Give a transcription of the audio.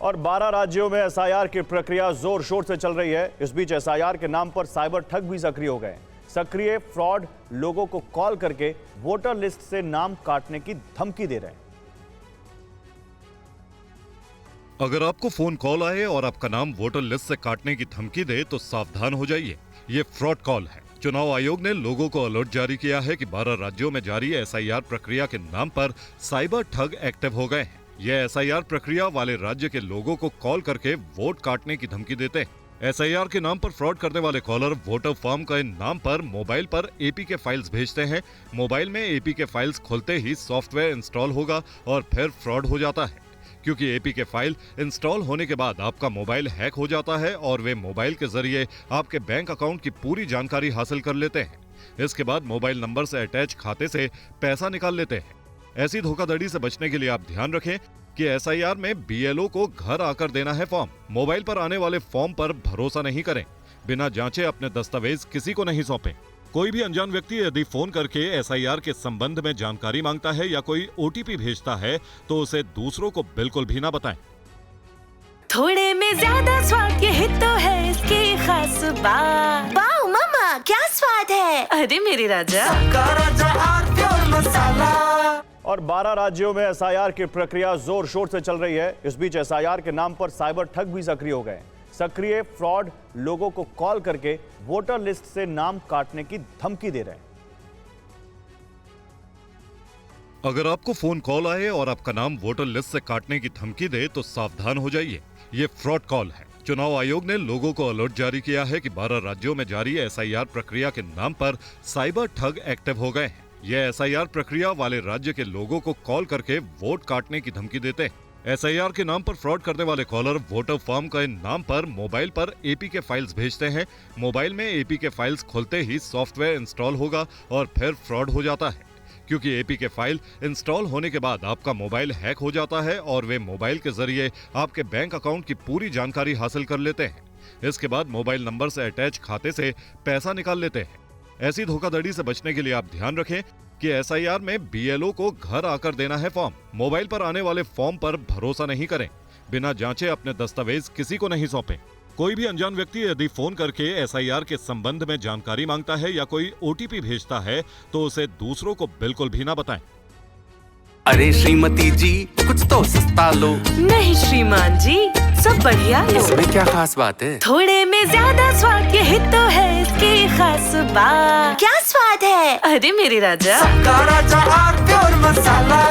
और 12 राज्यों में एसआईआर की प्रक्रिया जोर शोर से चल रही है। इस बीच एसआईआर के नाम पर साइबर ठग भी सक्रिय हो गए। सक्रिय फ्रॉड लोगों को कॉल करके वोटर लिस्ट से नाम काटने की धमकी दे रहे हैं। अगर आपको फोन कॉल आए और आपका नाम वोटर लिस्ट से काटने की धमकी दे तो सावधान हो जाइए, ये फ्रॉड कॉल है। चुनाव आयोग ने लोगों को अलर्ट जारी किया है कि 12 राज्यों में जारी एसआईआर प्रक्रिया के नाम पर साइबर ठग एक्टिव हो गए हैं। यह एसआईआर प्रक्रिया वाले राज्य के लोगों को कॉल करके वोट काटने की धमकी देते हैं। एसआईआर के नाम पर फ्रॉड करने वाले कॉलर वोटर फॉर्म के नाम पर मोबाइल पर एपीके फाइल्स भेजते हैं। मोबाइल में एपीके फाइल्स खुलते ही सॉफ्टवेयर इंस्टॉल होगा और फिर फ्रॉड हो जाता है। क्योंकि एपीके फाइल इंस्टॉल होने के बाद आपका मोबाइल हैक हो जाता है और वे मोबाइल के जरिए आपके बैंक अकाउंट की पूरी जानकारी हासिल कर लेते हैं। इसके बाद मोबाइल नंबर से अटैच खाते से पैसा निकाल लेते हैं। ऐसी धोखाधड़ी से बचने के लिए आप ध्यान रखें कि एसआईआर में बीएलओ को घर आकर देना है फॉर्म। मोबाइल पर आने वाले फॉर्म पर भरोसा नहीं करें। बिना जांचे अपने दस्तावेज किसी को नहीं सौंपें। कोई भी अनजान व्यक्ति यदि फोन करके एसआईआर के संबंध में जानकारी मांगता है या कोई ओटीपी भेजता है तो उसे दूसरों को बिल्कुल भी ना बताएं। थोड़े में ज्यादा स्वाद ये तो है इसकी खास बात। वाओ मम्मा, क्या स्वाद है। अरे मेरे राजा, और 12 राज्यों में एसआईआर की प्रक्रिया जोर शोर से चल रही है। इस बीच एसआईआर के नाम पर साइबर ठग भी सक्रिय हो गए। सक्रिय फ्रॉड लोगों को कॉल करके वोटर लिस्ट से नाम काटने की धमकी दे रहे हैं। अगर आपको फोन कॉल आए और आपका नाम वोटर लिस्ट से काटने की धमकी दे तो सावधान हो जाइए, ये फ्रॉड कॉल है। चुनाव आयोग ने लोगों को अलर्ट जारी किया है कि 12 राज्यों में जारी एसआईआर प्रक्रिया के नाम पर साइबर ठग एक्टिव हो गए हैं। यह एसआईआर प्रक्रिया वाले राज्य के लोगों को कॉल करके वोट काटने की धमकी देते हैं। एसआईआर के नाम पर फ्रॉड करने वाले कॉलर वोटर फॉर्म के नाम पर मोबाइल पर एपीके फाइल्स भेजते हैं। मोबाइल में एपीके फाइल्स खुलते ही सॉफ्टवेयर इंस्टॉल होगा और फिर फ्रॉड हो जाता है। क्योंकि एपीके फाइल इंस्टॉल होने के बाद आपका मोबाइल हैक हो जाता है और वे मोबाइल के जरिए आपके बैंक अकाउंट की पूरी जानकारी हासिल कर लेते हैं। इसके बाद मोबाइल नंबर से अटैच खाते से पैसा निकाल लेते हैं। ऐसी धोखाधड़ी से बचने के लिए आप ध्यान रखें कि एसआईआर में बीएलओ को घर आकर देना है फॉर्म। मोबाइल पर आने वाले फॉर्म पर भरोसा नहीं करें। बिना जांचे अपने दस्तावेज किसी को नहीं सौंपें। कोई भी अनजान व्यक्ति यदि फोन करके एसआईआर के संबंध में जानकारी मांगता है या कोई ओटीपी भेजता है तो उसे दूसरों को बिल्कुल भी ना बताएं। अरे श्रीमती जी, कुछ तो सस्ता लो। नहीं श्रीमान जी, सब बढ़िया लो। इसमें क्या खास बात है। थोड़े में ज्यादा स्वाद ये तो है इसकी खास बात। क्या स्वाद है। अरे मेरे राजा, मसाला।